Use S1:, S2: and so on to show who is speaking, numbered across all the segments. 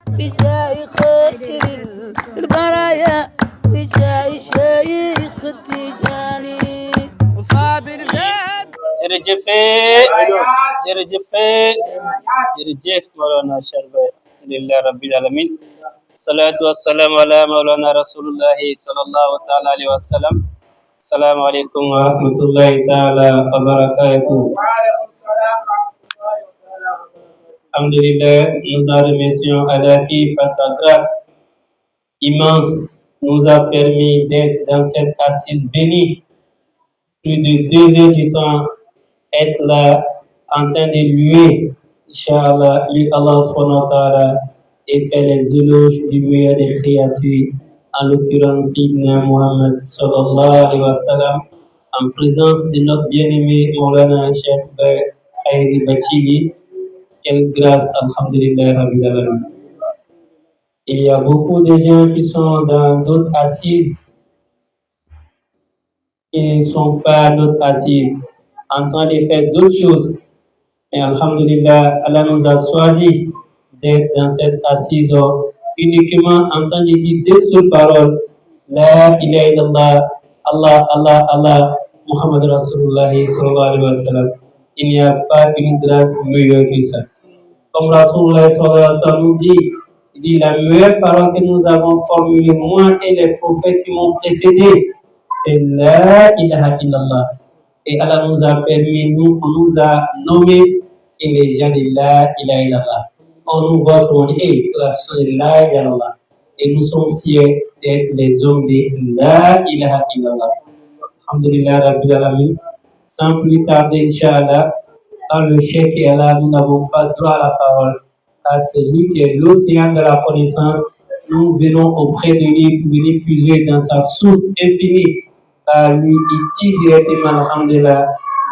S1: بجاي خاطر البرايا بجاي شايخ التجاني وصابر زاد
S2: جرجف مولانا شربة لله رب العالمين. الصلاة والسلام على مولانا رسول الله صلى الله تعالى عليه وسلم. السلام عليكم ورحمة الله تعالى وبركاته. Alhamdulillah, nous en remercions Allah qui, par sa grâce immense, nous a permis d'être dans cette assise bénie. Plus de 2 heures du temps, être là en train de louer, Inch'Allah, lui Allah subhanahu wa ta'ala, et faire les éloges du meilleur des créatures, en l'occurrence Sidna Muhammad sallallahu alayhi wa sallam, en présence de notre bien-aimé Maulana Cheikh Khairi Bachili. Quelle grâce, alhamdulillah, rabbil alamin. Il y a beaucoup de gens qui sont dans d'autres assises, qui ne sont pas à notre assise, en train de faire d'autres choses. Et alhamdulillah, Allah nous a choisi d'être dans cette assise uniquement en train de dire des seules paroles. La ilaha illallah, Allah, Allah, Allah, Muhammad Rasulullah sallallahu alayhi wa sallam. Il n'y a pas une grâce meilleure que ça. Comme Rasulullah sallallahu alayhi wa sallam nous dit, il dit la meilleure parole que nous avons formulée, moi et les prophètes qui m'ont précédé, c'est la ilaha illallah. Et Allah nous a permis, on nous a nommé et les gens de la ilaha illallah. On nous voit sur on dit, c'est la chose de la ilaha illallah. Et nous sommes fiers d'être les hommes de la ilaha illallah. Alhamdulillah Rabbil Alamin. Sans plus tarder, Inch'Allah, quand le chef est là, nous n'avons pas droit à la parole. Car c'est lui qui est l'océan de la connaissance. Nous venons auprès de lui pour venir puiser dans sa source infinie. Car lui, il tire directement, alhamdulillah,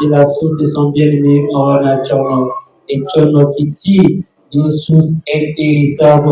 S2: de la source de son bien-aimé, Maulana Tchorno. Et Tchorno qui tire d'une source impérissable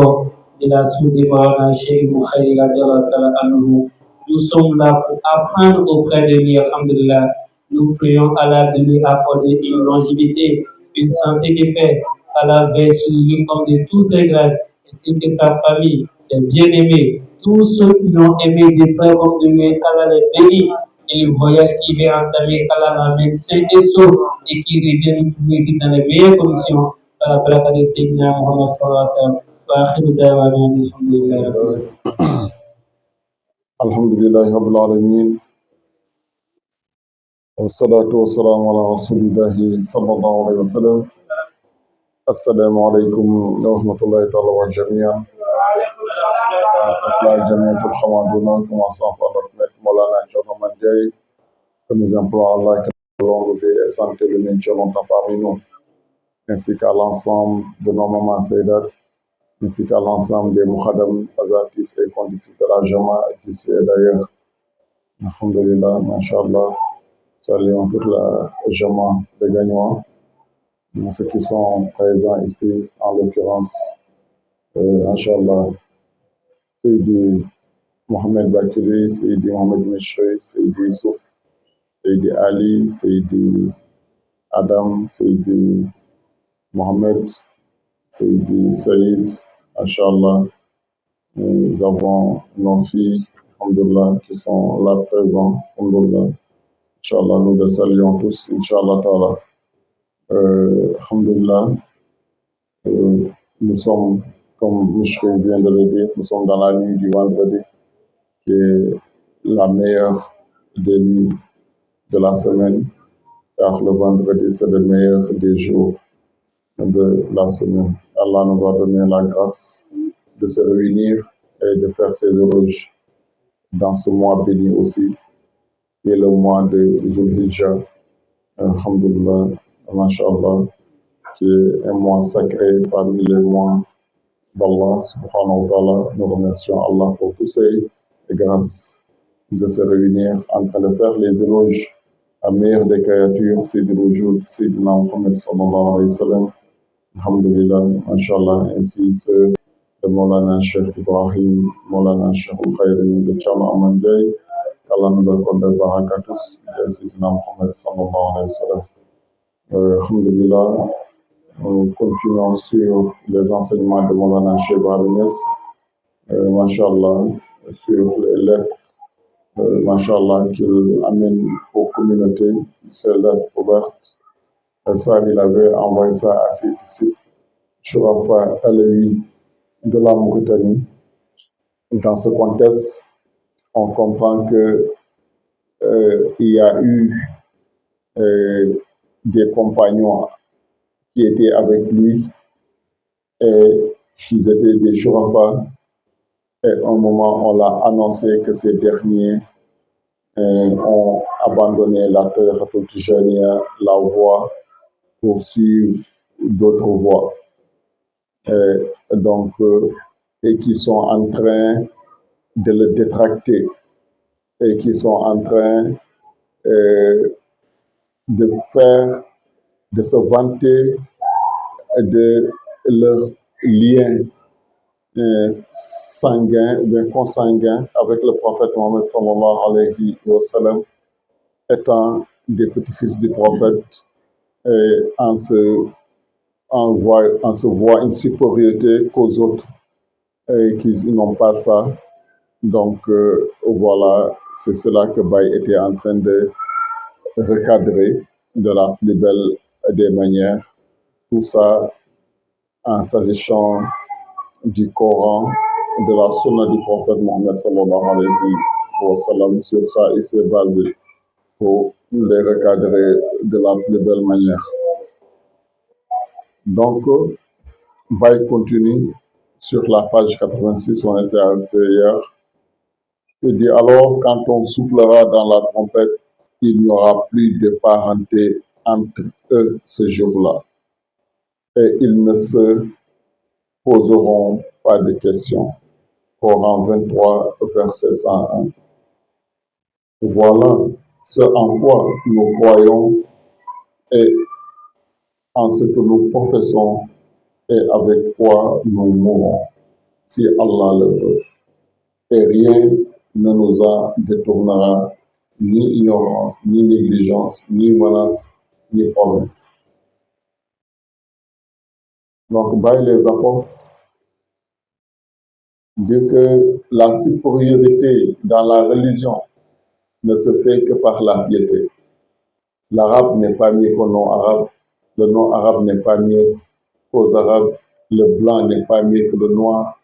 S2: de la source de Maulana Cheikh Khairi Anhu. Nous sommes là pour apprendre auprès de lui, alhamdulillah. Nous prions Allah de lui accorder une longévité, une santé de fer. Allah veille sur lui comme de tous ses grâces, ainsi que sa famille, ses bien-aimés, tous ceux qui l'ont aimé de près comme de lui, qu'Allah les bénit. Et le voyage qui vient entamer, qu'Allah l'amène sain et sauf et qui revient nous trouver ici dans les meilleures conditions. Par la baraka de Sayyidina Muhammad sallallahu alayhi wa sallam. Wa akhiru da'wana alhamdulillah.
S3: Alhamdulillah Rabbil Alamin. والصلاة والسلام على رسول الله صلى الله عليه وسلم. السلام عليكم ورحمة الله تعالى وجميعا. La Jamiat al-Hamaduna, commençant par notre maître Maulana Tchorno Mandiaye, que nous implorons Allah que nous longue vie et santé le maintien longtemps parmi nous, ainsi qu'à l'ensemble de nos mamans Sayyidat, ainsi qu'à l'ensemble des Mukhadam, Azatis et condisciples de la Jama d'ici et d'ailleurs. Alhamdulillah, Masha'Allah. Saluons toute la Jama des gagnants, ceux qui sont présents ici, en l'occurrence, Inch'Allah, Seydi Mohamed Bakili, Seydi Mohamed Mishri, Seydi Yusuf, Seydi Ali, Seydi Adam, Seydi Mohamed, Seydi Saïd, Inch'Allah. Nous avons nos filles, alhamdulillah, qui sont là présents, alhamdulillah. Inch'Allah, nous les saluons tous, Inch'Allah Ta'ala. Alhamdulillah, nous sommes, comme Mishri vient de le dire, nous sommes dans la nuit du vendredi, qui est la meilleure des nuits de la semaine, car le vendredi, c'est le meilleur des jours de la semaine. Allah nous va donner la grâce de se réunir et de faire ses éloges dans ce mois béni aussi, qui est le mois de Zulhijjah, alhamdulillah, masha'Allah, qui est un mois sacré parmi les mois d'Allah, subhanahu wa ta'ala. Nous remercions Allah pour tous ces grâces de se réunir en train de faire les éloges à meilleure des créatures, Sayyidul Wujud, Sayyidina Muhammad sallallahu alayhi wa sallam, alhamdulillah, masha'Allah, ainsi ceux de Maulana Cheikh Ibrahim, Maulana Cheikh Khairi, de Tchorno Mandiaye. Allah nous accorde des barakatus de Sayyidina Muhammad sallallahu alayhi wa sallam. Alhamdulillah, continuons sur les enseignements de Maulana Cheikh Ibrahim Niass, Masha'Allah, sur les lettres, Masha'Allah, qu'il amène aux communautés, ces lettres ouvertes. Ça, il avait envoyé ça à ses disciples, Shurafa Alawi de la Mauritanie. Dans ce contexte, on comprend que il y a eu des compagnons qui étaient avec lui et qu'ils étaient des Shurafa. Et à un moment, on l'a annoncé que ces derniers ont abandonné la terre Tijaniya, la voie, pour suivre d'autres voies. Et qui sont en train de le détracter et qui sont en train de se vanter de leur lien sanguin, bien consanguin avec le prophète Mohammed sallallahu alayhi wa sallam, étant des petits-fils du prophète, en se voit une supériorité qu'aux autres, et qu'ils n'ont pas ça. Donc voilà, c'est cela que Baye était en train de recadrer de la plus belle des manières. Tout ça en s'agissant du Coran, de la sunna du prophète Mohammed sallallahu alayhi wa sallam. Sur ça, il s'est basé pour les recadrer de la plus belle manière. Donc, Baye continue sur la page 86, on était arrêté hier. Il dit alors, quand on soufflera dans la trompette, il n'y aura plus de parenté entre eux ce jour-là. Et ils ne se poseront pas de questions. Coran 23, verset 101. Voilà ce en quoi nous croyons et en ce que nous professons et avec quoi nous mourrons, si Allah le veut. Et rien ne nous en détournera, ni ignorance, ni négligence, ni menace, ni promesse. Donc, Baye les apporte, dit que la supériorité dans la religion ne se fait que par la piété. L'arabe n'est pas mieux qu'au non-arabe, le non-arabe n'est pas mieux qu'aux arabes, le blanc n'est pas mieux que le noir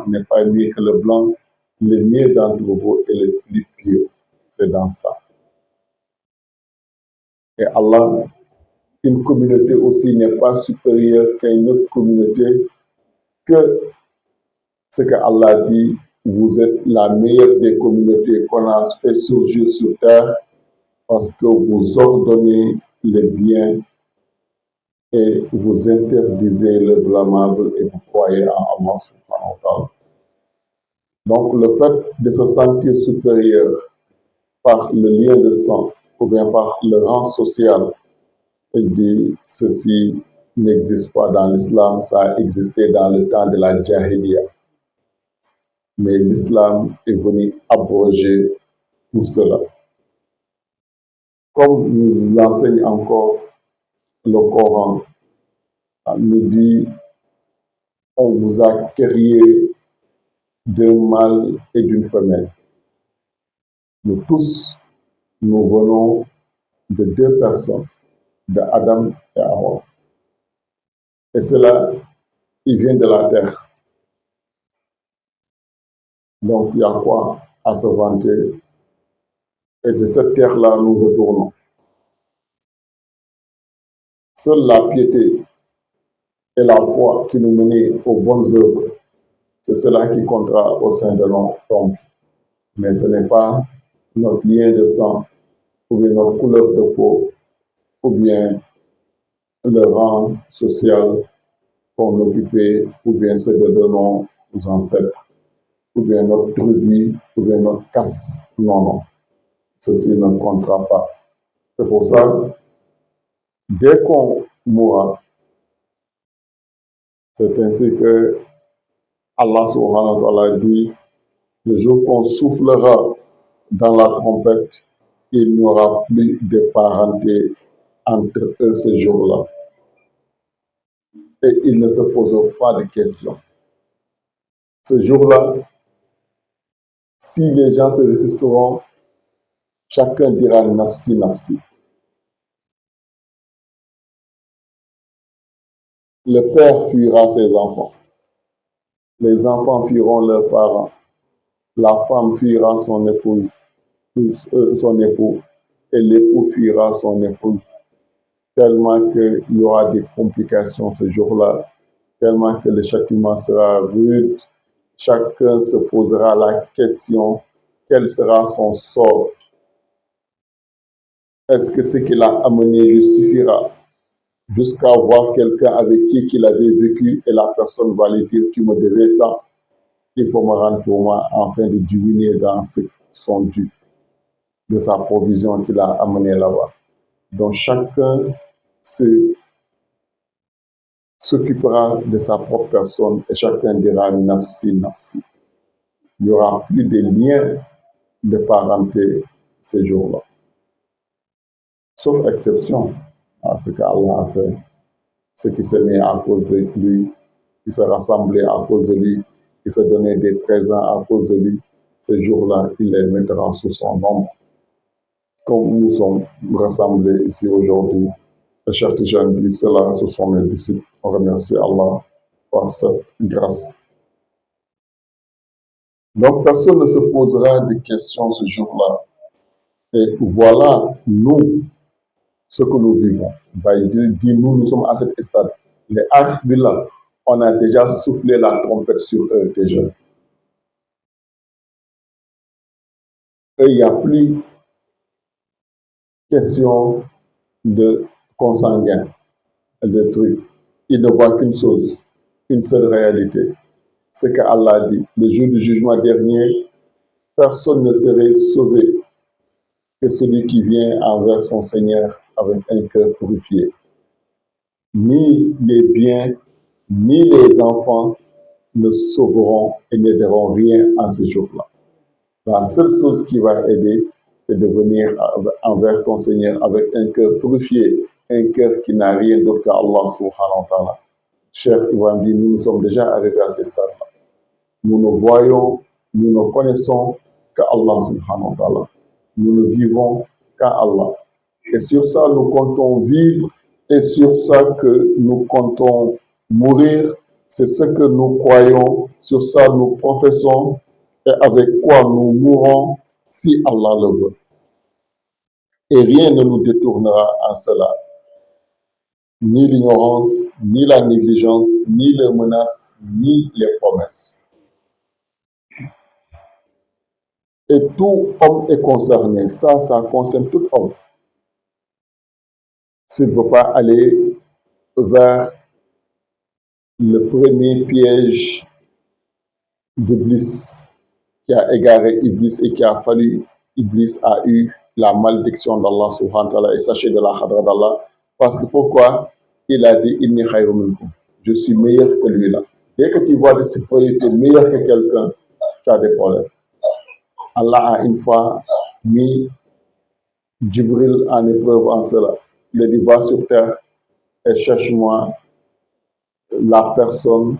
S3: n'est pas mieux que le blanc. Le mieux d'entre vous est le plus pieux. C'est dans ça. Et Allah, une communauté aussi n'est pas supérieure qu'à une autre communauté, que ce que Allah dit, vous êtes la meilleure des communautés qu'on a fait surgir sur terre parce que vous ordonnez le bien et vous interdisez le blâmable et vous croyez en Allah subhanahu wa ta'ala. Donc le fait de se sentir supérieur par le lien de sang ou bien par le rang social, il dit ceci n'existe pas dans l'islam, ça a existé dans le temps de la Jahiliya. Mais l'islam est venu abroger tout cela. Comme nous l'enseigne encore le Coran, nous dit on vous a créé d'un mâle et d'une femelle. Nous tous, nous venons de deux personnes, de Adam et Hawa. Et cela, il vient de la terre. Donc, il y a quoi à se vanter? Et de cette terre-là, nous retournons. Seule la piété et la foi qui nous menent aux bonnes œuvres, c'est cela qui comptera au sein de nos tombes. Mais ce n'est pas notre lien de sang, ou bien notre couleur de peau, ou bien le rang social qu'on occupait, ou bien ceux de nos ancêtres, ou bien notre tribu, ou bien notre caste. Non, non. Ceci ne comptera pas. C'est pour ça, dès qu'on mourra, c'est ainsi que Allah subhanahu wa ta'ala dit, le jour qu'on soufflera dans la trompette, il n'y aura plus de parenté entre eux ce jour-là. et ils ne se posent pas de questions. Ce jour-là, si les gens se résisteront, chacun dira nafsi, nafsi. Le père fuira ses enfants. Les enfants fuiront leurs parents. La femme fuira son épouse, son époux, et l'époux fuira son épouse. Tellement qu'il y aura des complications ce jour-là, tellement que le châtiment sera rude. Chacun se posera la question, quel sera son sort? Est-ce que ce qu'il a amené lui suffira? Jusqu'à voir quelqu'un avec qui il avait vécu et la personne va lui dire, tu me devais tant, il faut me rendre pour moi afin de diminuer dans son dû de sa provision qu'il a amené là-bas. Donc chacun s'occupera de sa propre personne et chacun dira nafsi, nafsi. Il n'y aura plus de lien de parenté ces jours-là. Sauf exception à ce qu'Allah a fait. Ceux qui s'aimaient à cause de lui, qui se rassemblaient à cause de lui, qui se donnaient des présents à cause de lui, ces jours-là, il les mettra sous son ombre. Comme nous sommes rassemblés ici aujourd'hui, le Cheikh Tijani dit cela, ce sont mes disciples. On remercie Allah pour cette grâce. Donc personne ne se posera de questions ce jour-là. Et voilà, nous, ce que nous vivons. Il dit, nous sommes à cet stade. Les Arif Billah, on a déjà soufflé la trompette sur eux déjà. Et il n'y a plus question de consanguin, de trucs. Ils ne voient qu'une chose, une seule réalité. C'est qu'Allah dit, le jour du jugement dernier, personne ne serait sauvé que celui qui vient envers son Seigneur avec un cœur purifié. Ni les biens, ni les enfants ne sauveront et n'aideront rien en ce jour-là. La seule chose qui va aider, c'est de venir envers ton Seigneur avec un cœur purifié, un cœur qui n'a rien d'autre qu'Allah subhanahu wa ta'ala. Cher Ibrahim dit, nous sommes déjà arrivés à ce stade-là. Nous ne voyons, nous ne connaissons qu'Allah subhanahu wa ta'ala. Nous ne vivons qu'à Allah. Et sur ça, nous comptons vivre, et sur ça que nous comptons mourir. C'est ce que nous croyons, sur ça nous professons, et avec quoi nous mourrons si Allah le veut. Et rien ne nous détournera en cela. Ni l'ignorance, ni la négligence, ni les menaces, ni les promesses. Et tout homme est concerné. Ça concerne tout homme. S'il ne veut pas aller vers le premier piège d'Iblis, qui a égaré Iblis et qui a fallu, Iblis a eu la malédiction d'Allah subhanahu wa ta'ala et sachez de la hadra d'Allah. Parce que pourquoi? Il a dit, Inni khayru minkum. Je suis meilleur que lui-là. Dès que tu vois des supériorités meilleures que quelqu'un, tu as des problèmes. Allah a une fois mis Jibril en épreuve en cela. Il a dit, va sur terre et cherche-moi la personne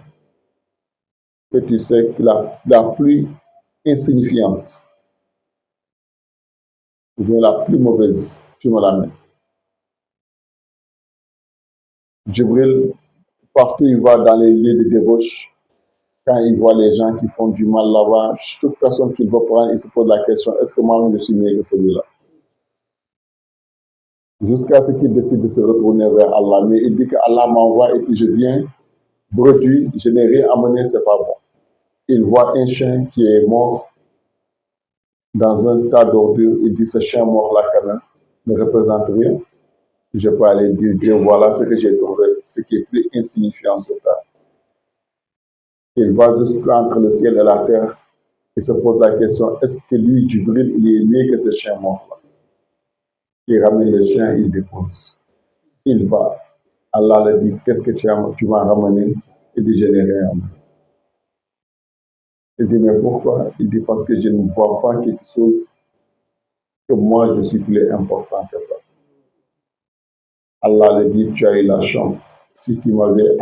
S3: que tu sais qui est la plus insignifiante, ou bien la plus mauvaise, tu me la mets. Jibril, partout il va dans les lieux de débauche, quand il voit les gens qui font du mal là-bas, toute personne qu'il va prendre, il se pose la question, est-ce que moi je suis mieux que celui-là? Jusqu'à ce qu'il décide de se retourner vers Allah. Mais il dit que Allah m'envoie et puis je viens, bredouille, je n'ai rien amené, c'est pas bon. Il voit un chien qui est mort dans un tas d'ordures. Il dit, ce chien mort-là, quand même, ne représente rien. Je peux aller dire, Dieu, voilà ce que j'ai trouvé, ce qui est plus insignifiant sur terre. Il va jusqu'entre le ciel et la terre et se pose la question, est-ce que lui, Jibril, il est mieux que ce chien mort-là? Il ramène le chien, il dépose. Il va. Allah lui dit, qu'est-ce que tu m'as ramené? Il dit, je n'ai rien amené. Il dit, mais pourquoi? Il dit, parce que je ne vois pas quelque chose que moi je suis plus important que ça. Allah lui dit, tu as eu la chance si tu m'avais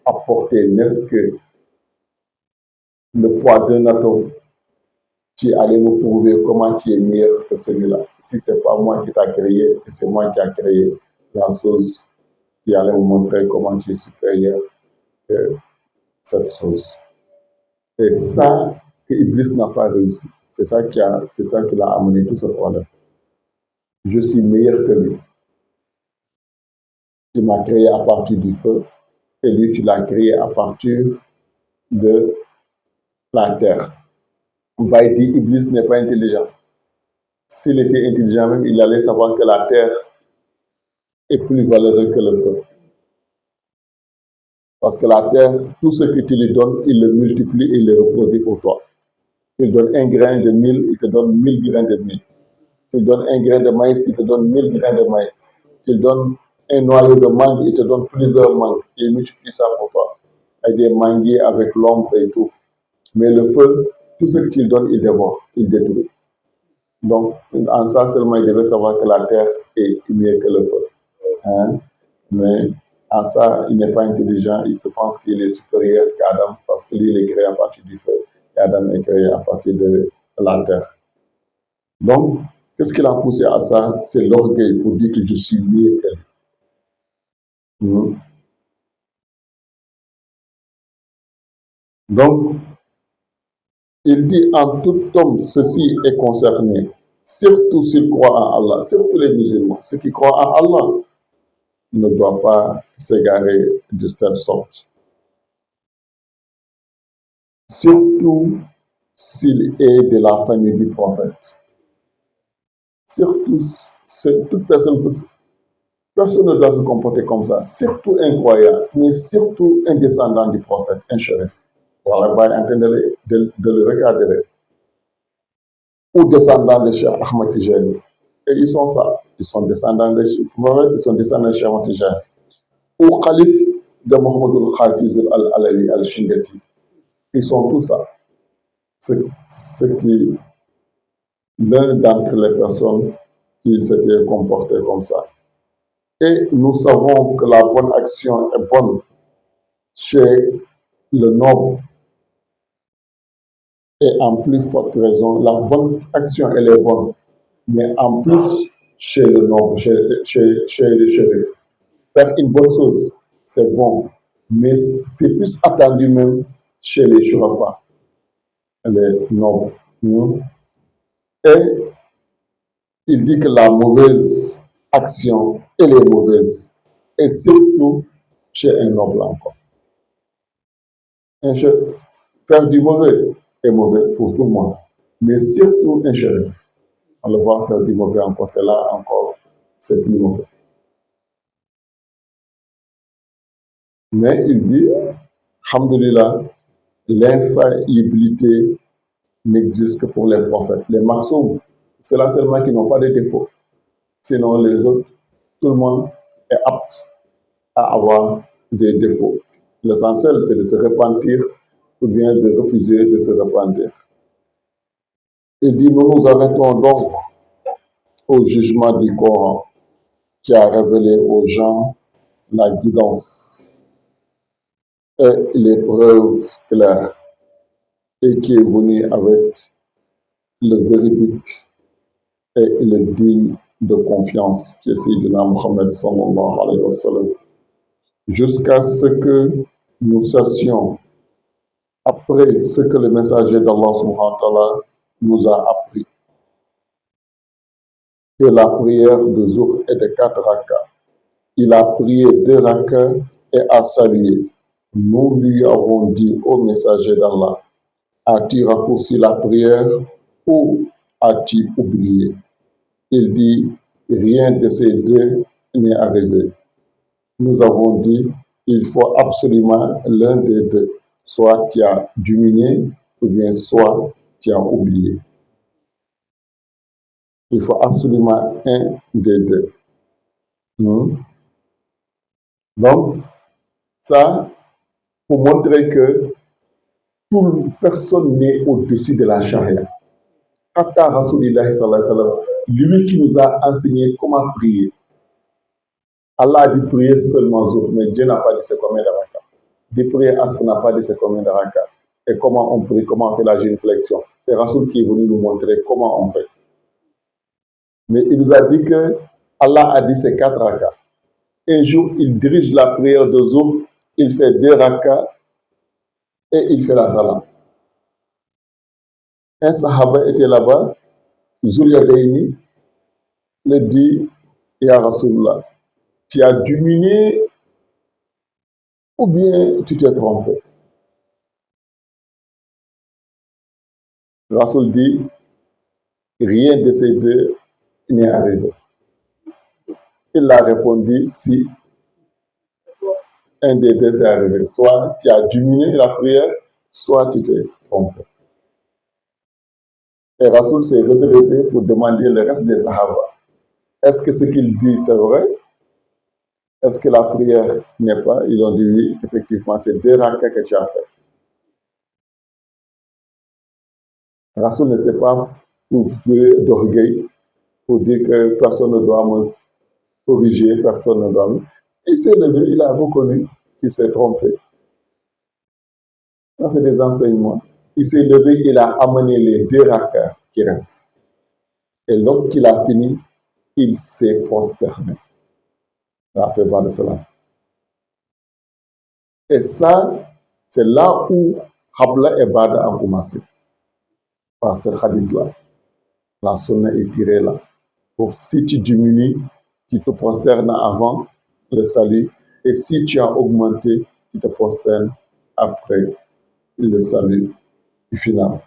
S3: apporté n'est-ce que le poids d'un atome, tu allais me prouver comment tu es meilleur que celui-là. Si ce n'est pas moi qui t'a créé, et c'est moi qui a créé la chose, tu allais me montrer comment tu es supérieur que cette chose. Et ça, que Iblis n'a pas réussi. C'est ça qui l'a amené tout ce problème. Je suis meilleur que lui. Tu m'as créé à partir du feu, et lui, tu l'as créé à partir de la terre. Bah, dit Iblis n'est pas intelligent. S'il était intelligent même, il allait savoir que la terre est plus valeureuse que le feu. Parce que la terre, tout ce que tu lui donnes, il le multiplie et il le reproduit pour toi. Il donne un grain de mil, il te donne 1000 grains de mil. Tu donnes un grain de maïs, il te donne 1000 grains de maïs. Tu donnes un noyau de mangue, il te donne plusieurs mangues. Il multiplie ça pour toi. Avec des manguiers, avec l'ombre et tout. Mais le feu, tout ce que tu lui donnes, il dévore, il détruit. Donc, en ça seulement, il devait savoir que la terre est mieux que le feu. Hein? Mais en ça, il n'est pas intelligent, il se pense qu'il est supérieur qu'Adam, parce que lui, il est créé à partir du feu, et Adam est créé à partir de la terre. Donc, qu'est-ce qui l'a poussé à ça? C'est l'orgueil pour dire que je suis mieux que lui. Donc, il dit en tout homme, ceci est concerné, surtout s'il croit en Allah, surtout les musulmans. Ceux qui croient en Allah ne doivent pas s'égarer de telle sorte. Surtout s'il est de la famille du prophète. Surtout, toute personne ne doit se comporter comme ça. Surtout un croyant, mais surtout un descendant du prophète, un shérif. Voilà, vous en train de le regarder. Ou descendants de Cheikh Ahmed Tijani. Et ils sont ça. Ils sont descendants de Cheikh Mohamed, ils sont descendants de Cheikh Ahmed Tijani. Ou calife de Mohamed al-Khafiz al-Alawi al-Shingati. Ils sont tous ça. Ce qui, l'un d'entre les personnes qui s'étaient comportées comme ça. Et nous savons que la bonne action est bonne chez le noble. Et en plus forte raison, la bonne action, elle est bonne. Mais en plus, chez le noble, chez le shérif, faire une bonne chose, c'est bon. Mais c'est plus attendu même chez les shurafa, les nobles. Et il dit que la mauvaise action, elle est mauvaise. Et surtout chez un noble encore. Faire du mauvais est mauvais pour tout le monde. Mais surtout un shérif. On le voit faire du mauvais encore. C'est là encore, c'est plus mauvais. Mais il dit, alhamdulillah, l'infaillibilité n'existe que pour les prophètes. Les maksoums, c'est là seulement qui n'ont pas de défauts. Sinon, les autres, tout le monde est apte à avoir des défauts. L'essentiel, c'est de se repentir ou bien de refuser de se repentir. Il dit, nous nous arrêtons donc au jugement du Coran qui a révélé aux gens la guidance et les preuves claires et qui est venu avec le véridique et le digne de confiance qui est Sayyidina Muhammad sallallahu alayhi wa sallam. Jusqu'à ce que nous sassions après ce que le messager d'Allah subhanahu wa ta'ala nous a appris. Que la prière de Zuhr est de 4 rakas. Il a prié 2 rakas et a salué. Nous lui avons dit au messager d'Allah, as-tu raccourci la prière ou as-tu oublié? Il dit, rien de ces deux n'est arrivé. Nous avons dit, il faut absolument l'un des deux. Soit tu as diminué, ou bien soit tu as oublié. Il faut absolument un des deux. Donc, ça, pour montrer que personne n'est au-dessus de la charia. Hatta Rasulullah sallallahu alayhi wa sallam, lui qui nous a enseigné comment prier. Allah a dit prier seulement Zouf, mais Dieu n'a pas dit c'est combien de rakas. De prier Asr n'a pas dit c'est combien de rakas. Et comment on prie, comment on fait la génuflexion. C'est Rasoul qui est venu nous montrer comment on fait. Mais il nous a dit que Allah a dit c'est 4 rakas. Un jour, il dirige la prière de Zouf, il fait 2 rakas et il fait la salam. Un sahaba était là-bas, Zul Yadayni, le dit, Ya Rasulullah, tu as diminué ou bien tu t'es trompé? Rasoul dit, rien de ces deux n'est arrivé. Il a répondu, si un des deux est arrivé, soit tu as diminué la prière, soit tu t'es trompé. Et Rasoul s'est redressé pour demander le reste des Sahaba. Est-ce que ce qu'il dit, c'est vrai? Est-ce que la prière n'est pas? Ils ont dit oui, effectivement, c'est 2 rakas que tu as fait. Rasoul ne s'est pas couvert d'orgueil pour dire que personne ne doit me corriger, personne ne doit me... Il s'est levé, il a reconnu qu'il s'est trompé. Ça, c'est des enseignements. Il s'est levé, il a amené les 2 rakas qui restent. Et lorsqu'il a fini, il s'est prosterné. Il a fait pas de cela. Et ça, c'est là où Habla et Bada a commencé. Par ce hadith-là. La sunna est tirée là. Donc, si tu diminues, tu te prosternes avant le salut. Et si tu as augmenté, tu te prosternes après le salut final.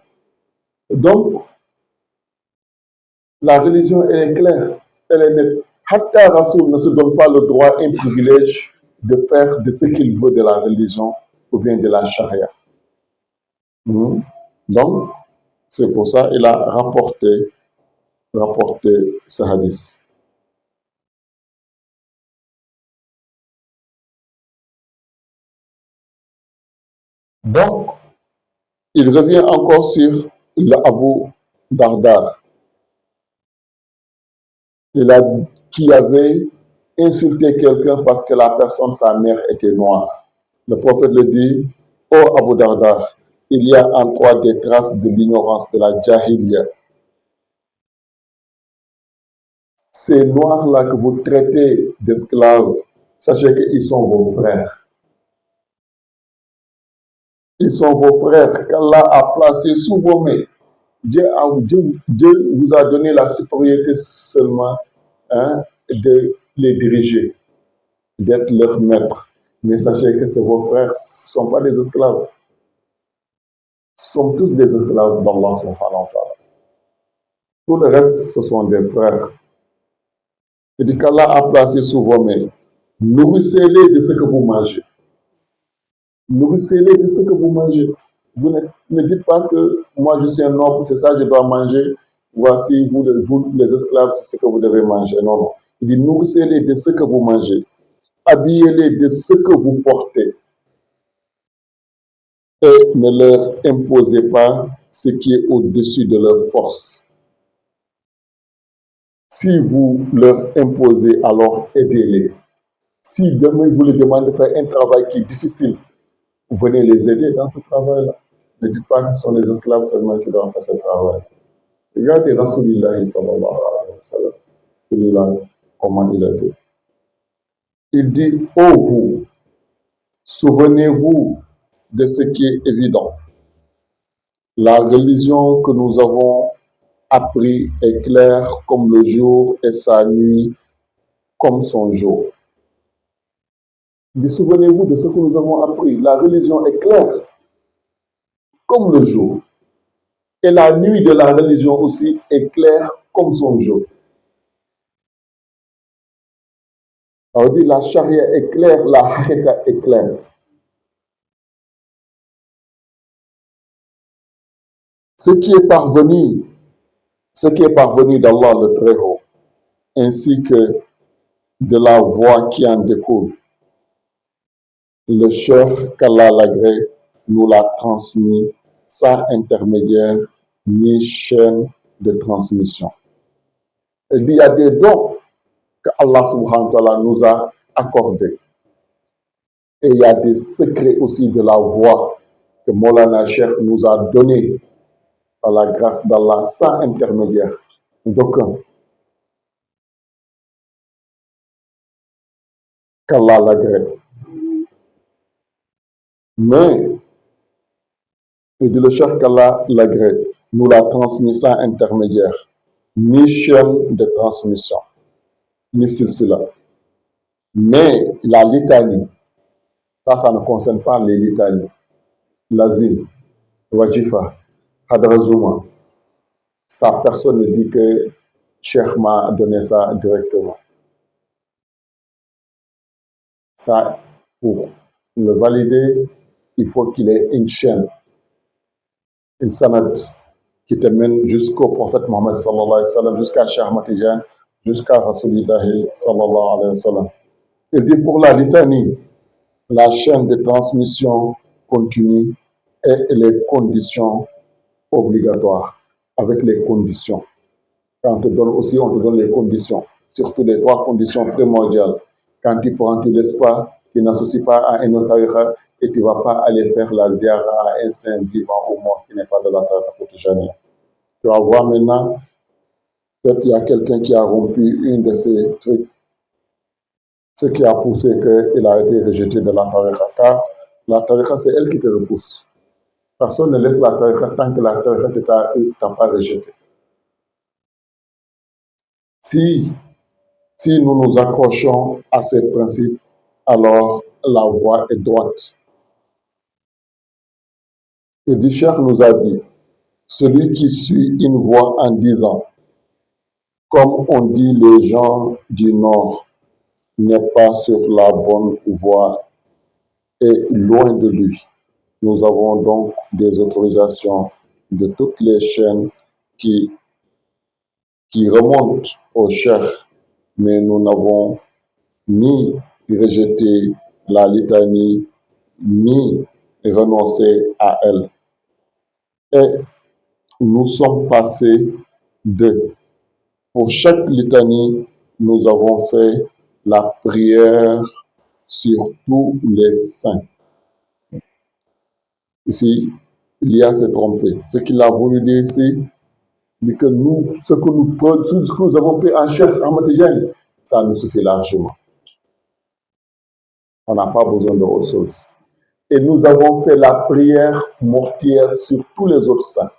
S3: Donc, la religion, elle est claire, elle est nette. Hatta Rasoul ne se donne pas le droit, un privilège de faire de ce qu'il veut de la religion ou bien de la charia. Donc, c'est pour ça qu'il a rapporté ce hadith. Donc, il revient encore sur l'Abu Dardar. Qui avait insulté quelqu'un parce que la personne, sa mère, était noire. Le prophète le dit, « Oh Abu Dardar, il y a en toi des traces de l'ignorance de la Jahiliya. Ces noirs-là que vous traitez d'esclaves, sachez qu'ils sont vos frères. Ils sont vos frères qu'Allah a placés sous vos mains. Dieu vous a donné la supériorité seulement de les diriger, d'être leur maître. Mais sachez que vos frères, ce ne sont pas des esclaves. Ce sont tous des esclaves d'Allah subhanahu wa ta'ala. Tout le reste, ce sont des frères. Il dit qu'Allah a placé sous vos mains. Nourrissez-les de ce que vous mangez. Nourrissez-les de ce que vous mangez. Vous ne dites pas que moi je suis un noble, c'est ça que je dois manger. Voici, vous les esclaves, c'est ce que vous devez manger. Non, non. Il dit nourrissez-les de ce que vous mangez. Habillez-les de ce que vous portez. Et ne leur imposez pas ce qui est au-dessus de leur force. Si vous leur imposez, alors aidez-les. Si demain vous les demandez de faire un travail qui est difficile, venez les aider dans ce travail-là. Ne dites pas que ce sont les esclaves seulement qui doivent faire ce travail. Regardez Rasulullah sallallahu alayhi wa sallam. Celui-là, comment il a dit. Il dit, ô vous, souvenez-vous de ce qui est évident. La religion que nous avons appris est claire comme le jour et sa nuit comme son jour. Souvenez-vous de ce que nous avons appris. La religion est claire comme le jour. Et la nuit de la religion aussi est claire comme son jour. On dit la charia est claire, la haqiqa est claire. Ce qui est parvenu d'Allah le Très-Haut, ainsi que de la voix qui en découle, le chef qu'Allah l'agrée nous l'a transmis sans intermédiaire ni chaîne de transmission. Il y a des dons que Allah subhanahu wa ta'ala nous a accordé. Et il y a des secrets aussi de la voix que Maulana Cheikh nous a donnés par la grâce d'Allah sans intermédiaire d'aucun. Qu'Allah l'agrée. Mais, il dit le Cheikh qu'Allah l'agrée, nous l'a transmis sans intermédiaire, ni chaîne de transmission, ni silsila. Mais la litanie, ça ne concerne pas les litanies. L'azim, Wajifa, Hadrazuma, ça personne ne dit que Cheikh m'a donné ça directement. Ça, pour le valider, il faut qu'il ait une chaîne, une sanad qui te mène jusqu'au prophète Mohammed sallallahu alayhi wa sallam, jusqu'à Cheikh Ahmad Tidiane, jusqu'à Rasulillahi sallallahu alayhi wa sallam. Il dit pour la litanie, la chaîne de transmission continue et les conditions obligatoires, avec les conditions. Quand on te donne aussi, on te donne les conditions, surtout les 3 conditions primordiales. Quand tu prends, tu ne laisses pas, tu n'associes pas à un autre tariqa et tu ne vas pas aller faire la ziara à un saint vivant ou mort qui n'est pas de la tariqa tijaniya. Tu vas voir maintenant, peut-être il y a quelqu'un qui a rompu une de ces trucs, ce qui a poussé qu'il a été rejeté de la tariqa. Car la tariqa, c'est elle qui te repousse. Personne ne laisse la tariqa tant que la tariqa ne t'a pas rejeté. Si nous nous accrochons à ces principes, alors la voie est droite. Et le Cheikh nous a dit, celui qui suit une voie en disant, comme on dit les gens du Nord, n'est pas sur la bonne voie et loin de lui. Nous avons donc des autorisations de toutes les chaînes qui remontent au Cheikh, mais nous n'avons ni rejeté la litanie, ni renoncé à elle. Et nous sommes passés pour chaque litanie, nous avons fait la prière sur tous les saints. Ici, Lia s'est trompé. Ce qu'il a voulu dire ici, dit que ce que nous avons pris en Cheikh Ahmad Tidiane, ça nous suffit largement. On n'a pas besoin d'autre chose. Et nous avons fait la prière mortière sur tous les autres saints.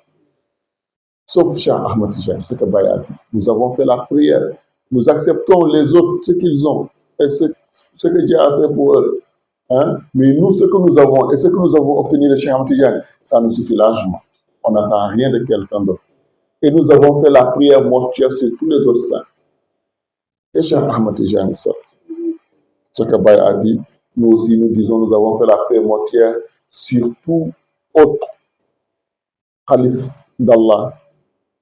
S3: Sauf Cheikh Ahmad Tidiane, ce que Baye a dit. Nous avons fait la prière. Nous acceptons les autres, ce qu'ils ont, et ce que Dieu a fait pour eux. Hein? Mais nous, ce que nous avons, et ce que nous avons obtenu de Cheikh Ahmad Tidiane, ça nous suffit largement. On n'attend rien de quelqu'un d'autre. Et nous avons fait la prière mortière sur tous les autres saints. Et Cheikh Ahmad Tidiane, ça. Ce que Baye a dit, nous aussi, nous disons, nous avons fait la prière mortière sur tout autre calife d'Allah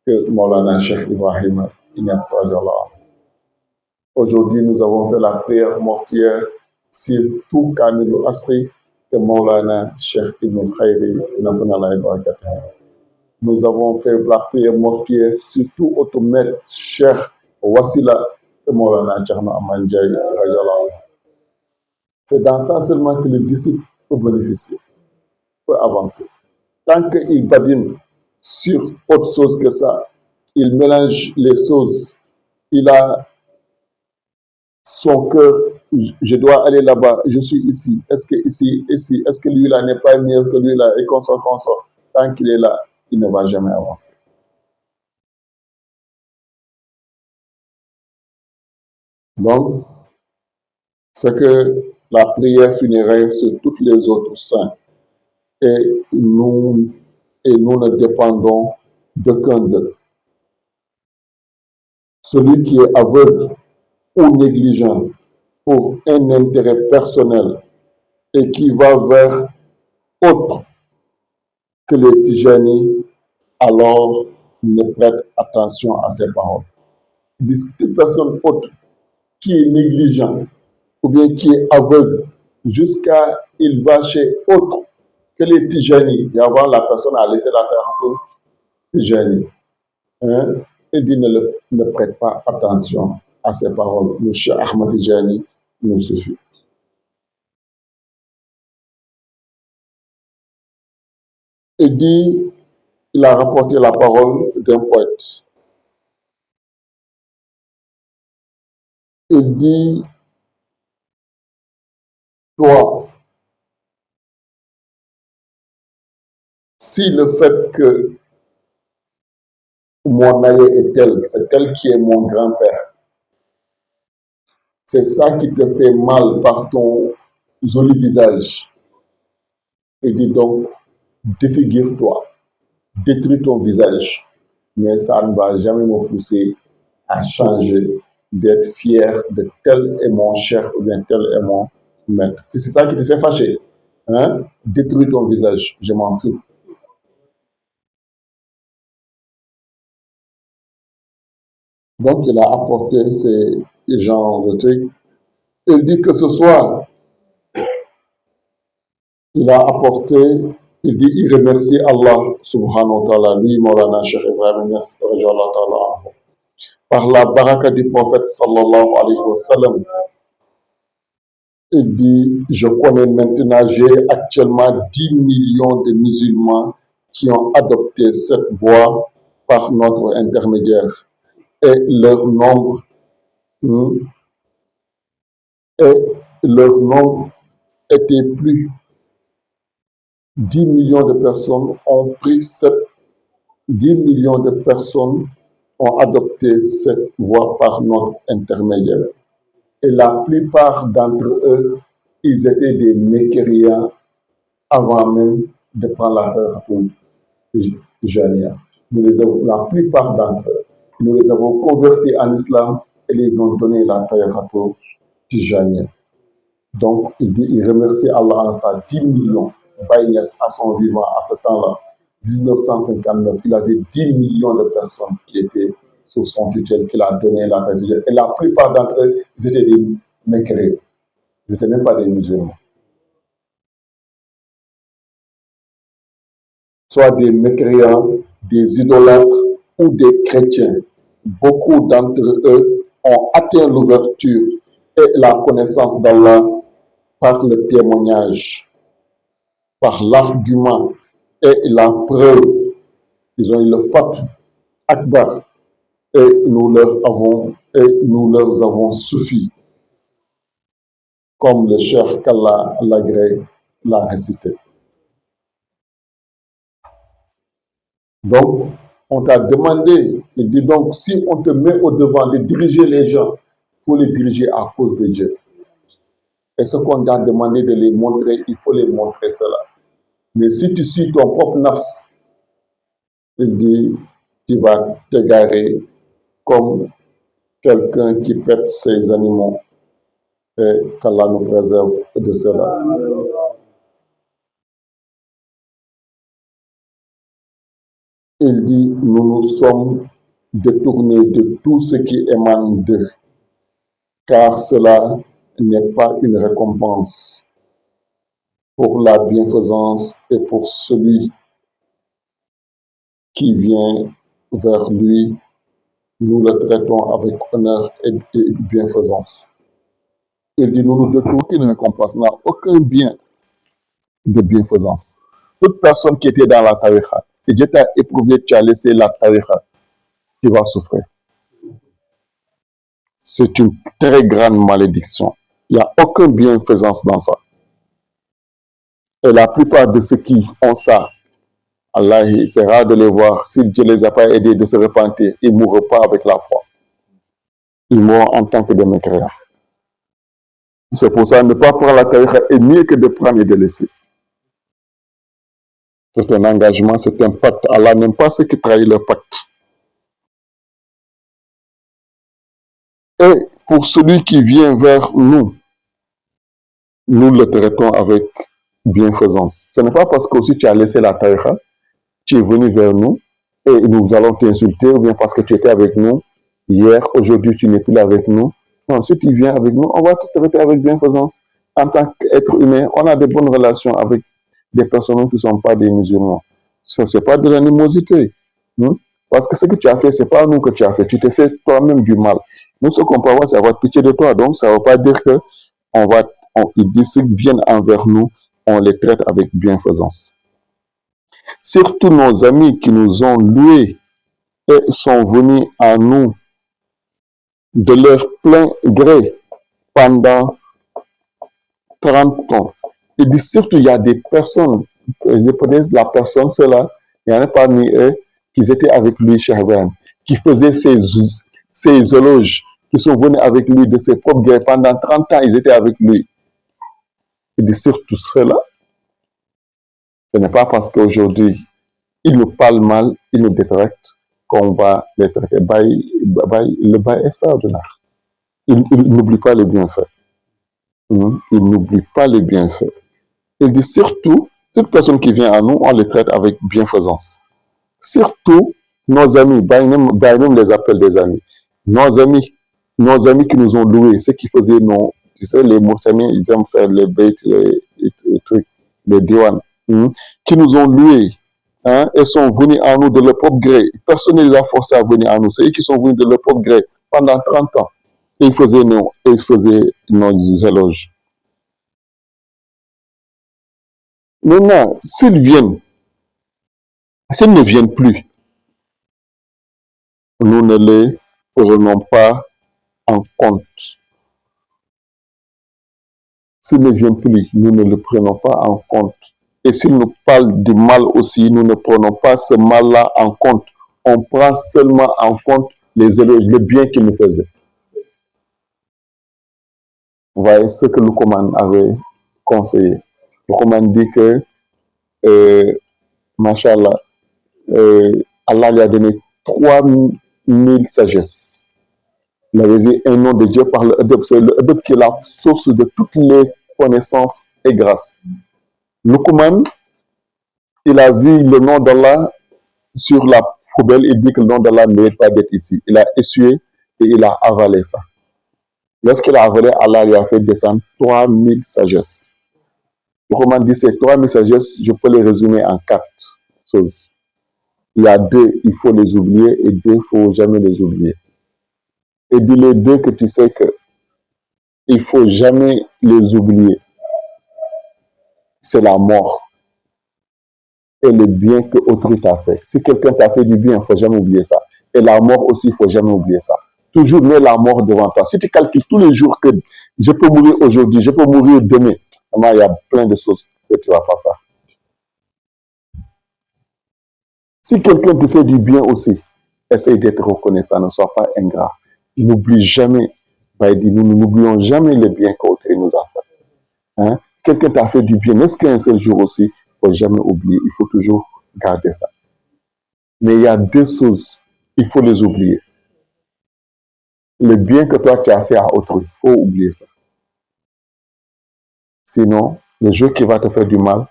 S3: que Maulana Cheikh Ibrahim Inyas. Aujourd'hui, nous avons fait la prière mortière sur tout Kamil Asri que Maulana Cheikh Ibn Khayri Nafanallah Barakatuh. Nous avons fait la prière mortière sur tout automètre Cheikh Wassila que Maulana Cheikh Ahmad Ndiaye. C'est dans ça seulement que le disciple peut bénéficier, peut avancer. Tant qu'il badine sur autre chose que ça, il mélange les choses, il a son cœur, je dois aller là-bas, je suis ici, est-ce que ici, est-ce que lui-là n'est pas mieux que lui-là, et consort. Tant qu'il est là, il ne va jamais avancer. Donc, c'est que la prière funéraire sur tous les autres saints, et nous ne dépendons d'aucun d'eux. Celui qui est aveugle ou négligent pour un intérêt personnel et qui va vers autre que les Tijani, alors ne prête attention à ses paroles. Toute personne autre qui est négligent ou bien qui est aveugle jusqu'à il va chez autre que les Tijani, et avant la personne a laissé la terre Tijani. Hein? Il dit ne prête pas attention à ses paroles. Le Cheikh Ahmad Tijani nous suffit. Il dit, il a rapporté la parole d'un poète. Il dit, toi, si le fait que mon aïe est tel, c'est tel qui est mon grand-père, c'est ça qui te fait mal par ton joli visage. Il dit donc, défigure-toi, détruis ton visage, mais ça ne va jamais me pousser à changer, d'être fier de tel est mon chef ou bien tel est mon maître. Si c'est ça qui te fait fâcher, hein, détruis ton visage, je m'en fous. Donc, il a apporté ces genres de trucs. Il dit que ce soir, il a apporté, il dit, il remercie Allah subhanahu wa ta'ala, lui, Maulana Cheikh Ibrahim Niass, par la baraka du prophète sallallahu alayhi wa sallam. Il dit, je connais maintenant, j'ai actuellement 10 millions de musulmans qui ont adopté cette voie par notre intermédiaire. Et leur nombre, était plus. 10 millions de personnes ont pris 10 millions de personnes ont adopté cette voie par notre intermédiaire. Et la plupart d'entre eux, ils étaient des mécréants avant même de prendre la terre Tijaniya. La plupart d'entre eux, nous les avons convertis en islam et les ont donné la terre Tijaniya. Donc, il remercie Allah en ça, 10 millions. Baye Niass à son vivant à ce temps-là, 1959, il avait 10 millions de personnes qui étaient sous son tutelle, qu'il a donné la terre Tijaniya. Et la plupart d'entre eux, ils étaient des mécréants. Ils n'étaient même pas des musulmans. Soit des mécréants, des idolâtres ou des chrétiens. Beaucoup d'entre eux ont atteint l'ouverture et la connaissance d'Allah par le témoignage, par l'argument et la preuve. Ils ont eu le Fath Akbar et nous leur avons suffi, comme le Cheikh qu'Allah l'agrée l'a récité. Donc, on t'a demandé, il dit donc, si on te met au devant de diriger les gens, il faut les diriger à cause de Dieu. Et ce qu'on t'a demandé de les montrer, il faut les montrer cela. Mais si tu suis ton propre nafs, il dit, tu vas t'égarer comme quelqu'un qui pète ses animaux. Et qu'Allah nous préserve de cela. Il dit, nous nous sommes détournés de tout ce qui émane d'eux, car cela n'est pas une récompense pour la bienfaisance et pour celui qui vient vers lui, nous le traitons avec honneur et bienfaisance. Il dit, nous nous détournons une récompense, n'a aucun bien de bienfaisance. Toute personne qui était dans la tariqa, et Dieu t'a éprouvé, tu as laissé la tariqa, tu vas souffrir. C'est une très grande malédiction. Il n'y a aucune bienfaisance dans ça. Et la plupart de ceux qui ont ça, Allah, c'est rare de les voir. Si Dieu ne les a pas aidés de se repentir, ils ne mourront pas avec la foi. Ils mourront en tant que des mécréants. C'est pour ça, ne pas prendre la tariqa est mieux que de prendre et de laisser. C'est un engagement, c'est un pacte. Allah n'aime pas ceux qui trahissent leur pacte. Et pour celui qui vient vers nous, nous le traitons avec bienfaisance. Ce n'est pas parce que aussi tu as laissé la tariqa, tu es venu vers nous et nous allons t'insulter, ou bien parce que tu étais avec nous hier, aujourd'hui tu n'es plus là avec nous. Non, si tu viens avec nous, on va te traiter avec bienfaisance. En tant qu'être humain, on a de bonnes relations avec des personnes qui ne sont pas des musulmans. Ce n'est pas de l'animosité. Parce que ce que tu as fait, ce n'est pas nous que tu as fait. Tu t'es fait toi-même du mal. Nous, ce qu'on peut avoir, c'est avoir pitié de toi. Donc, ça ne veut pas dire que il dit, ceux qui viennent envers nous, on les traite avec bienfaisance. Surtout nos amis qui nous ont loués et sont venus à nous de leur plein gré pendant 30 ans. Il dit surtout, il y a des personnes, peut-être la personne, cela, il y en a parmi eux qui étaient avec lui, Shahban, qui faisaient ses éloges, qui sont venus avec lui de ses propres gré. Pendant 30 ans, ils étaient avec lui. Il dit surtout cela. Ce n'est pas parce qu'aujourd'hui, ils nous parlent mal, ils nous détractent, qu'on va les traiter. Le bail est extraordinaire. Il n'oublie pas les bienfaits. Il n'oublie pas les bienfaits. Il dit surtout, toute personne qui vient à nous, on les traite avec bienfaisance. Surtout nos amis, Baïnem les appelle des amis. Nos amis qui nous ont loués, ceux qui faisaient nos, tu sais, les Moussami, ils aiment faire les bêtes, les trucs, les diwans, qui nous ont loués, et sont venus à nous de leur propre gré. Personne ne les a forcés à venir à nous. C'est eux qui sont venus de leur propre gré pendant 30 ans. Et ils faisaient nos éloges. Maintenant, s'ils ne viennent plus, nous ne les prenons pas en compte. S'ils ne viennent plus, nous ne les prenons pas en compte. Et s'ils nous parlent du mal aussi, nous ne prenons pas ce mal-là en compte. On prend seulement en compte les éloges, le bien qu'ils nous faisaient. Vous voyez ce que Luqman avait conseillé. Luqman dit que, Machallah, Allah lui a donné 3000 sagesses. Il avait vu un nom de Dieu par le Adab. C'est le Adab qui est la source de toutes les connaissances et grâces. Luqman, il a vu le nom d'Allah sur la poubelle. Il dit que le nom d'Allah ne mérite pas d'être ici. Il a essuyé et il a avalé ça. Lorsqu'il a avalé, Allah lui a fait descendre 3000 sagesses. Luqman dit ces 3000 sagesses, je peux les résumer en 4 choses. Il y a 2, il faut les oublier, et 2, il ne faut jamais les oublier. Et dit les 2 que tu sais que il ne faut jamais les oublier. C'est la mort et le bien que autrui t'a fait. Si quelqu'un t'a fait du bien, il ne faut jamais oublier ça. Et la mort aussi, il ne faut jamais oublier ça. Toujours mets la mort devant toi. Si tu calcules tous les jours que je peux mourir aujourd'hui, je peux mourir demain, il y a plein de choses que tu ne vas pas faire. Si quelqu'un te fait du bien aussi, essaye d'être reconnaissant, ne sois pas ingrat. N'oublie jamais, nous n'oublions jamais les biens qu'autrui nous a fait. Quelqu'un t'a fait du bien, n'est-ce qu'un seul jour aussi, il ne faut jamais oublier, il faut toujours garder ça. Mais il y a 2 choses, il faut les oublier. Le bien que toi tu as fait à autrui, il faut oublier ça. Sinon, le jour qui va te faire du mal,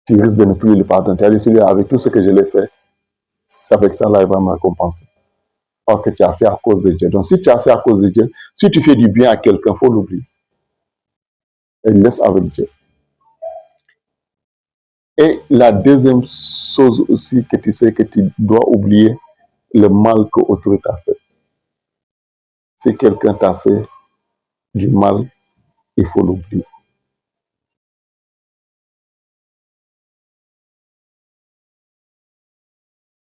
S3: tu risques de ne plus le pardonner. Tu as dit, celui-là, avec tout ce que je l'ai fait, c'est avec ça, là, il va me récompenser. Or que tu as fait à cause de Dieu. Donc, si tu as fait à cause de Dieu, si tu fais du bien à quelqu'un, il faut l'oublier. Et laisse avec Dieu. Et la deuxième chose aussi que tu sais que tu dois oublier, le mal que autrui t'a fait. Si quelqu'un t'a fait du mal, il faut l'oublier.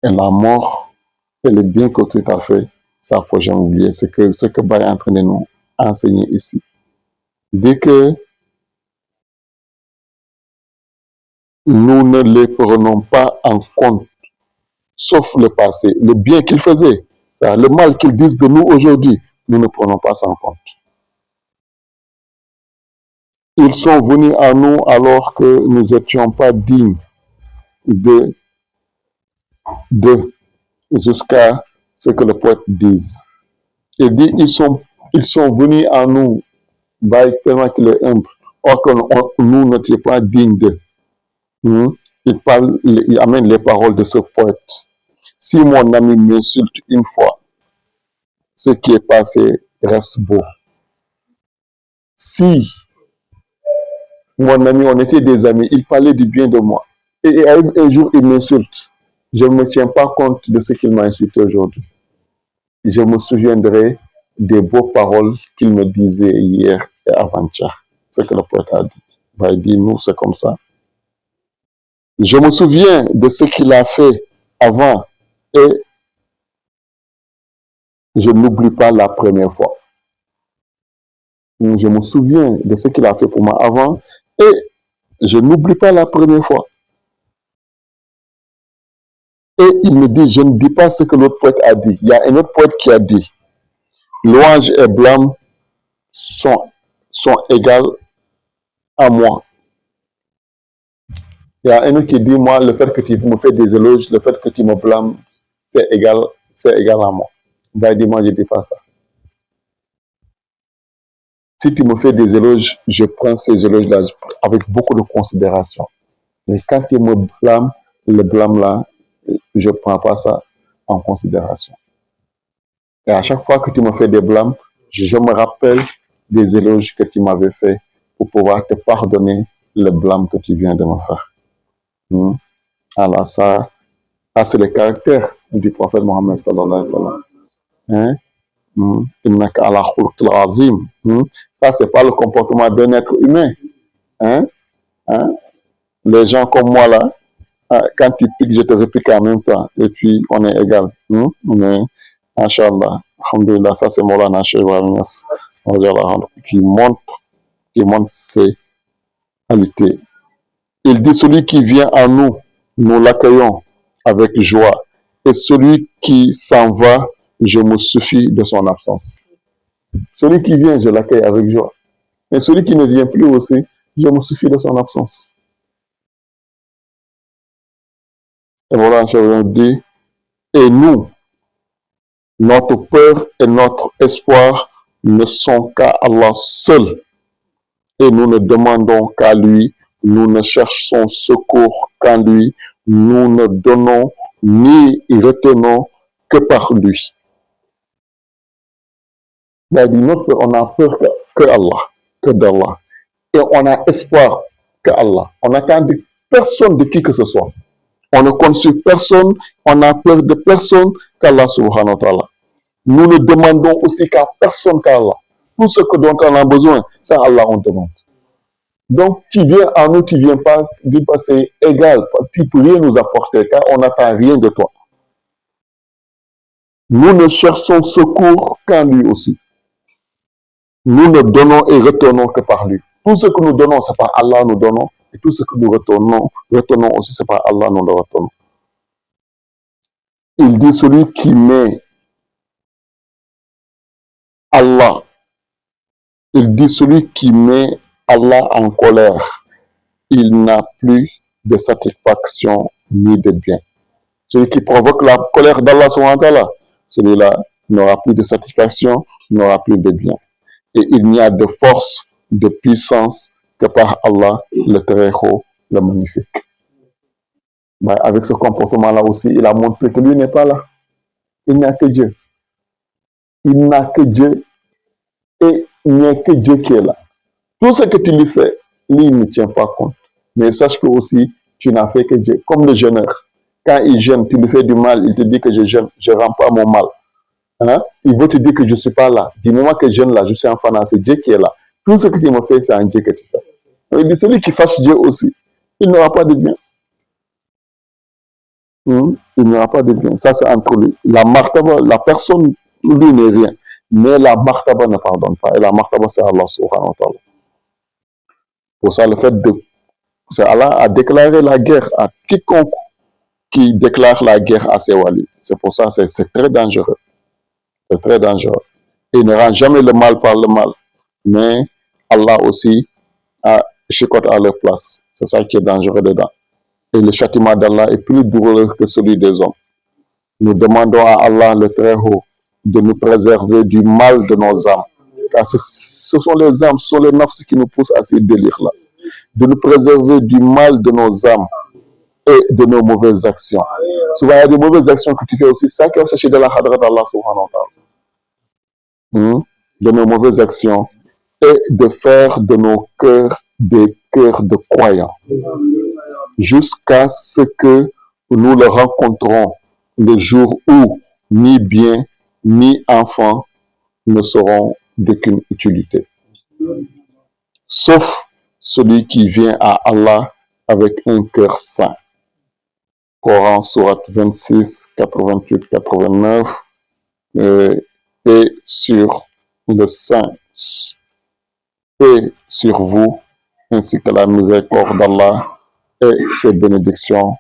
S3: Et la mort et le bien qu'autrui t'a fait, ça, il ne faut jamais oublier. C'est ce que Baye est en train de nous enseigner ici. Dès que nous ne les prenons pas en compte, sauf le passé, le bien qu'ils faisaient, le mal qu'ils disent de nous aujourd'hui, nous ne prenons pas ça en compte. Ils sont venus à nous alors que nous n'étions pas dignes de jusqu'à ce que le poète dise. Il dit, ils sont venus à nous, tellement qu'il est humble, or que nous n'étions pas dignes d'eux. Il amène les paroles de ce poète. Si mon ami m'insulte une fois, ce qui est passé reste beau. Si mon ami, on était des amis, il parlait du bien de moi, et un jour il m'insulte, je ne me tiens pas compte de ce qu'il m'a insulté aujourd'hui. Je me souviendrai des beaux paroles qu'il me disait hier et avant-hier. Ce que le poète a dit. Il dit, nous, c'est comme ça. Je me souviens de ce qu'il a fait avant et je n'oublie pas la première fois. Je me souviens de ce qu'il a fait pour moi avant et je n'oublie pas la première fois. Et il me dit, je ne dis pas ce que l'autre poète a dit. Il y a un autre poète qui a dit, louange et blâme sont égales à moi. Il y a un autre qui dit, moi, le fait que tu me fais des éloges, le fait que tu me blâmes, c'est égal à moi. Il dit, moi, je ne dis pas ça. Si tu me fais des éloges, je prends ces éloges-là avec beaucoup de considération. Mais quand tu me blâmes, le blâme-là, je ne prends pas ça en considération. Et à chaque fois que tu me fais des blâmes, je me rappelle des éloges que tu m'avais fait pour pouvoir te pardonner le blâme que tu viens de me faire. Alors ça c'est le caractère du prophète Mohammed sallallahu alayhi wa sallam. Ça, c'est pas le comportement d'un être humain. Les gens comme moi là, quand tu piques, je te réplique en même temps. Et puis, on est égal. Mais, Inch'Allah, alhamdulillah, ça c'est Maulana Cheikh Ibrahim Niass, qui montre ses qualités. Il dit, celui qui vient à nous, nous l'accueillons avec joie. Et celui qui s'en va, je me suffis de son absence. Celui qui vient, je l'accueille avec joie. Mais celui qui ne vient plus aussi, je me suffis de son absence. Et voilà, je dit, et nous, notre peur et notre espoir ne sont qu'à Allah seul. Et nous ne demandons qu'à lui, nous ne cherchons secours qu'à lui, nous ne donnons ni retenons que par lui. Il a dit, on a peur que Allah, que d'Allah. Et on a espoir que Allah. On n'attend de personne de qui que ce soit. On ne compte sur personne, on a peur de personne qu'Allah subhanahu wa ta'ala. Nous ne demandons aussi qu'à personne qu'Allah. Tout ce dont on a besoin, c'est à Allah on demande. Donc, tu viens à nous, tu ne viens pas, dis pas c'est égal, tu ne peux rien nous apporter car on n'attend rien de toi. Nous ne cherchons secours qu'en lui aussi. Nous ne donnons et retournons que par lui. Tout ce que nous donnons, c'est par Allah nous donnons. Et tout ce que nous retournons aussi, c'est par Allah nous le retournons. Il dit, celui qui met Allah, il dit, celui qui met Allah en colère, il n'a plus de satisfaction ni de bien. Celui qui provoque la colère d'Allah, celui-là n'aura plus de satisfaction, n'aura plus de bien. Et il n'y a de force, de puissance que par Allah, le très haut, le magnifique. Mais avec ce comportement-là aussi, il a montré que lui n'est pas là. Il n'y a que Dieu. Il n'a que Dieu et il n'y a que Dieu qui est là. Tout ce que tu lui fais, lui, il ne tient pas compte. Mais sache que aussi, tu n'as fait que Dieu. Comme le jeûneur. Quand il jeûne, tu lui fais du mal, il te dit que je jeûne, je ne rends pas mon mal. Il veut te dire que je ne suis pas là. Du moment que je jeûne là, je suis en fanat, c'est Dieu qui est là. Tout ce que tu me fais, c'est un Dieu que tu fais. Il dit, celui qui fâche Dieu aussi, il n'aura pas de bien. Il n'aura pas de bien. Ça, c'est entre lui. La martaba, la personne, lui n'est rien. Mais la martaba ne pardonne pas. Et la martaba, c'est Allah subhanahu wa ta'ala. Pour ça, le fait de... C'est Allah a déclaré la guerre à quiconque qui déclare la guerre à ses walis. C'est pour ça, c'est très dangereux. C'est très dangereux. Il ne rend jamais le mal par le mal. Mais Allah aussi a chicote à leur place. C'est ça qui est dangereux dedans. Et le châtiment d'Allah est plus douloureux que celui des hommes. Nous demandons à Allah le Très-Haut de nous préserver du mal de nos âmes. Car ce sont les âmes, ce sont les nafs qui nous poussent à ces délires-là. De nous préserver du mal de nos âmes et de nos mauvaises actions. Souvent, il y a des mauvaises actions que tu fais aussi. Ça qui va s'acheter de la hadra d'Allah subhanahu wa ta'ala. De nos mauvaises actions et de faire de nos cœurs des cœurs de croyants. Jusqu'à ce que nous le rencontrons le jour où ni bien, ni enfant, ne seront d'aucune utilité. Sauf celui qui vient à Allah avec un cœur saint. Coran, Sourate 26, 88, 89. Et sur le Saint, et sur vous, ainsi que la miséricorde d'Allah et ses bénédictions.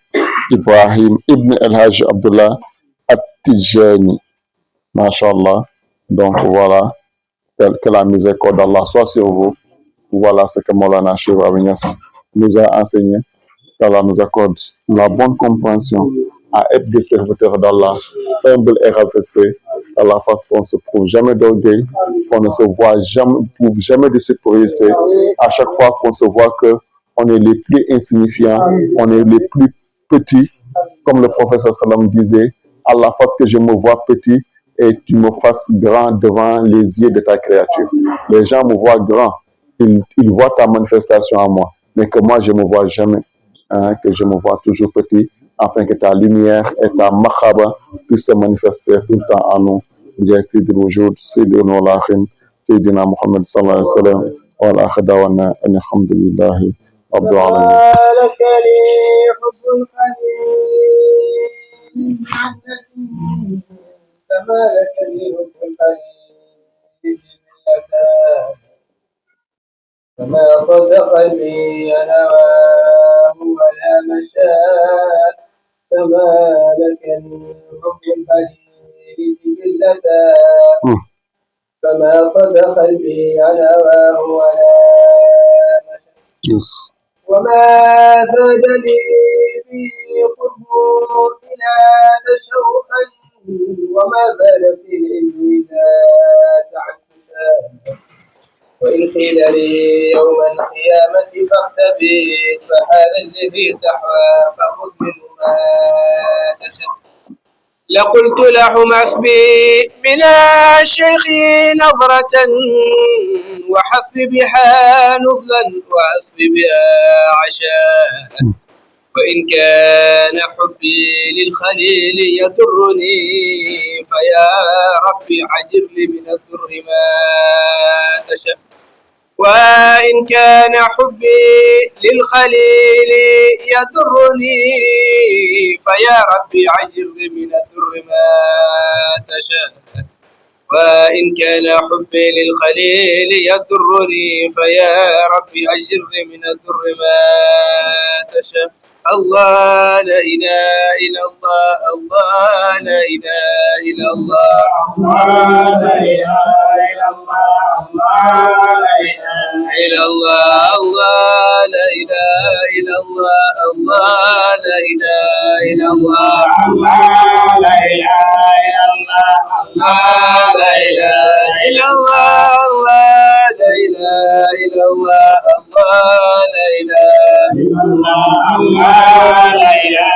S3: Ibrahim ibn El-Hajj Abdullah At-Tijani. Masha'Allah. Donc voilà, que la miséricorde d'Allah soit sur vous. Voilà ce que Maulana Cheikh Ibrahim Niass nous a enseigné. qu'Allah nous accorde la bonne compréhension à être des serviteurs d'Allah, humbles et rabaissés, à la face qu'on ne se prouve jamais d'orgueil, qu'on ne se voit jamais, prouve jamais de supériorité. À chaque fois qu'on se voit qu'on est les plus insignifiants, on est les plus petits, comme le professeur Salam disait, à la face que je me vois petit et tu me fasses grand devant les yeux de ta créature. Les gens me voient grand, ils voient ta manifestation en moi, mais que moi je ne me vois jamais. Que je me vois toujours petit, afin que ta lumière et ta makhaba puissent se manifester tout le temps en nous. Ya Sidi Wujud, Sidi Nolakhin, Sidina Muhammad sallallahu alayhi wa sallam, wa ala khadawana, alhamdulillahi, rabbil alamin.
S4: فما صدق بي نواه ولا مشاء فما لك من حب الحديث جلتا فما صدق بي نواه ولا مشاء وما زادني في قرب إلى تشوقا وما زال في العلم لا تعسفا وإن قيل لي يوم القيامة فاختبئ فهذا الذي تحوى فخذ منه ما تشاء لقلت لهم حسبي من الشيخ نظرة وحسبي بها نزلا وحسبي بها عشاء وإن كان حبي للخليل يضرني فيا ربي عجر لي من الضر ما تشاء وإن كان حبي للخليل يضرني فيا ربي عجر لي من الضر ما تشاء وإن كان حبي للخليل يضرني فيا ربي عجر لي من الضر ما تشاء الله لا إله إلا الله الله لا إله إلا الله الله لا إله إلا الله الله لا إله إلا الله الله لا إله إلا الله الله لا إله إلا الله الله لا إله إلا الله الله لا إله إلا الله الله لا إله إلا الله الله لا إله إلا الله الله لا إله